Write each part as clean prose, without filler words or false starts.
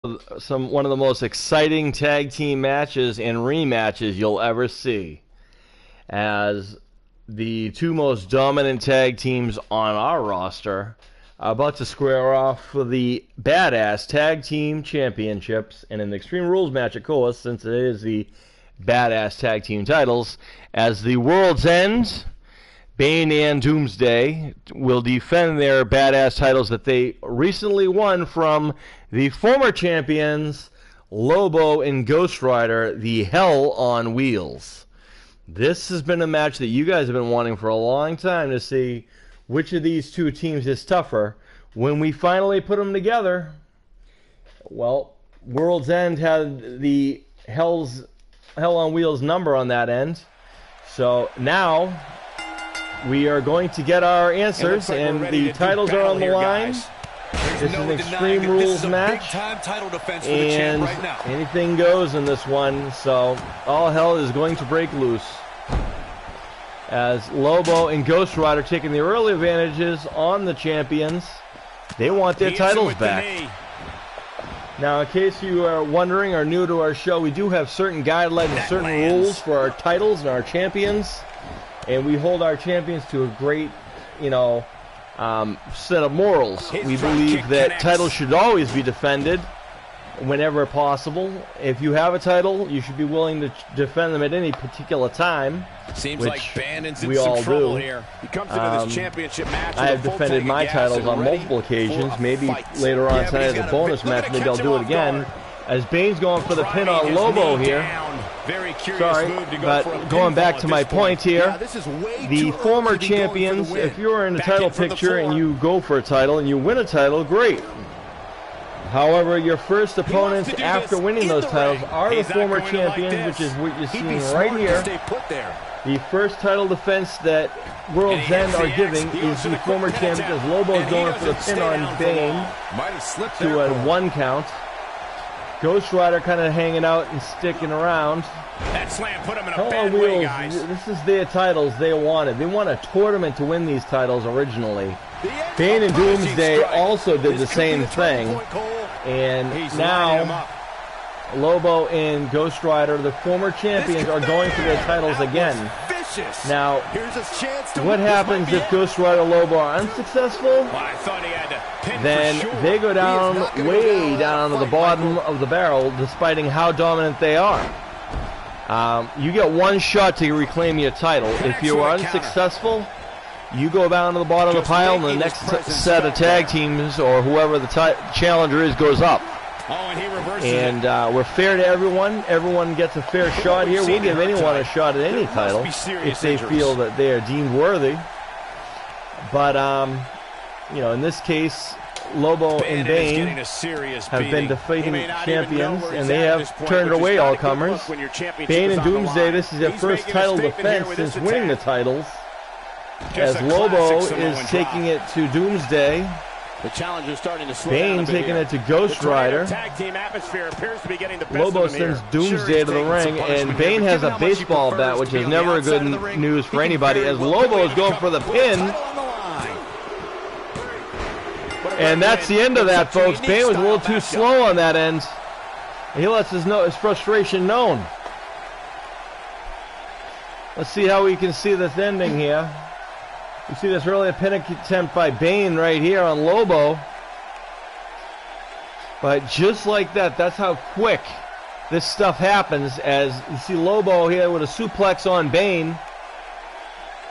one of the most exciting tag team matches and rematches you'll ever see, as the two most dominant tag teams on our roster are about to square off for the Badass Tag Team Championships in an Extreme Rules match, of course, since it is the Badass Tag Team titles, as the World's End, Bane and Doomsday will defend their badass titles that they recently won from the former champions Lobo and Ghost Rider, the Hell on Wheels. This has been a match that you guys have been wanting for a long time to see which of these two teams is tougher. When we finally put them together, well, World's End had the Hell on Wheels number on that end. So now we are going to get our answers, and the titles are on the line. This is an Extreme Rules match, and anything goes in this one, so all hell is going to break loose. As Lobo and Ghost Rider taking the early advantages on the champions, they want their titles back. Now, in case you are wondering or new to our show, we do have certain guidelines and certain rules for our titles and our champions. And we hold our champions to a great, set of morals. We believe that titles should always be defended whenever possible. If you have a title, you should be willing to defend them at any particular time. Seems like Bandon's we all do. Here. He comes into this championship match I have defended my titles on multiple occasions. Maybe later on tonight as a bonus match, maybe I'll do it again. As Bane's going for the pin on Lobo here. Sorry, but going back to my point here, the former champions, if you're in the title picture and you go for a title and you win a title, great. However, your first opponents after winning those titles are the former champions, which is what you're seeing right here. The first title defense that World's End are giving is the former champions. Lobo's going for the pin on Bane to a 1 count. Ghost Rider kind of hanging out and sticking around. That slam put him in a Hell on Wheels, this is their titles they wanted. They want a tournament to win these titles originally. Bane and Doomsday also did the same thing. And now Lobo and Ghost Rider, the former champions, are going for their titles again. Now, what happens if Ghost Rider and Lobo are unsuccessful? Then they go down, way down to the bottom of the barrel, despite how dominant they are. You get one shot to reclaim your title. If you are unsuccessful, you go down to the bottom of the pile, and the next set of tag teams, or whoever the challenger is, goes up. And we're fair to everyone. Everyone gets a fair shot here. We'll give anyone a shot at any title if they feel that they are deemed worthy. But, in this case, Lobo and Bane have been defeating champions, and they have turned away all comers. Bane and Doomsday, this is their first title defense since winning the titles, as Lobo is taking it to Doomsday. The challenger's starting to slow Bane taking it to Ghost Rider. Lobo sends Doomsday to the ring, and Bane has a baseball bat, which is never a good news for anybody, as Lobo is going for the pin. And that's the end of that, folks. Bane was a little too slow on that end. He lets his frustration known. Let's see how we can see this ending here. You see this early pin attempt by Bane right here on Lobo. But just like that, that's how quick this stuff happens, as you see Lobo here with a suplex on Bane,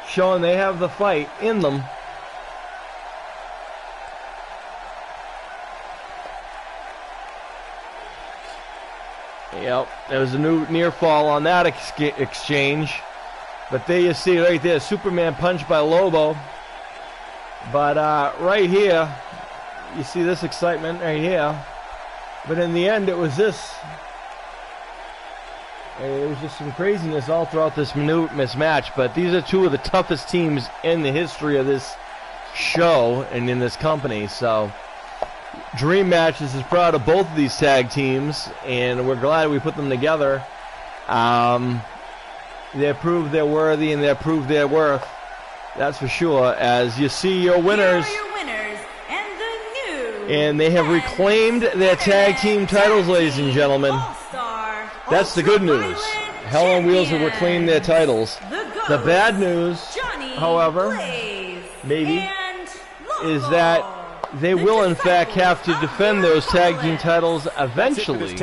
showing they have the fight in them. Yep, there was a new near fall on that exchange. But there you see right there, Superman punch by Lobo. But right here, you see this excitement right here. But in the end, it was this. It was just some craziness all throughout this match. But these are two of the toughest teams in the history of this show and in this company. So, Dream Matches is proud of both of these tag teams, and we're glad we put them together. They proved they're worthy, and they proved their worth. That's for sure. As you see your winners. Here are your winners, and the new And they have reclaimed their tag team titles, ladies and gentlemen. That's the good news. Hell on Wheels have reclaimed their titles. The bad news, however, maybe, is that they will in fact have to defend those tag team titles eventually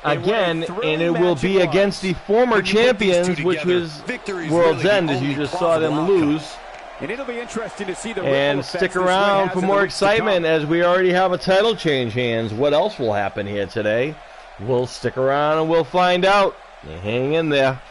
again, and it will be against the former champions, which was World's End, as you just saw them lose. And it'll be interesting to see the and stick around for more excitement, as we already have a title change hands. What else will happen here today? We'll stick around and we'll find out. Hang in there.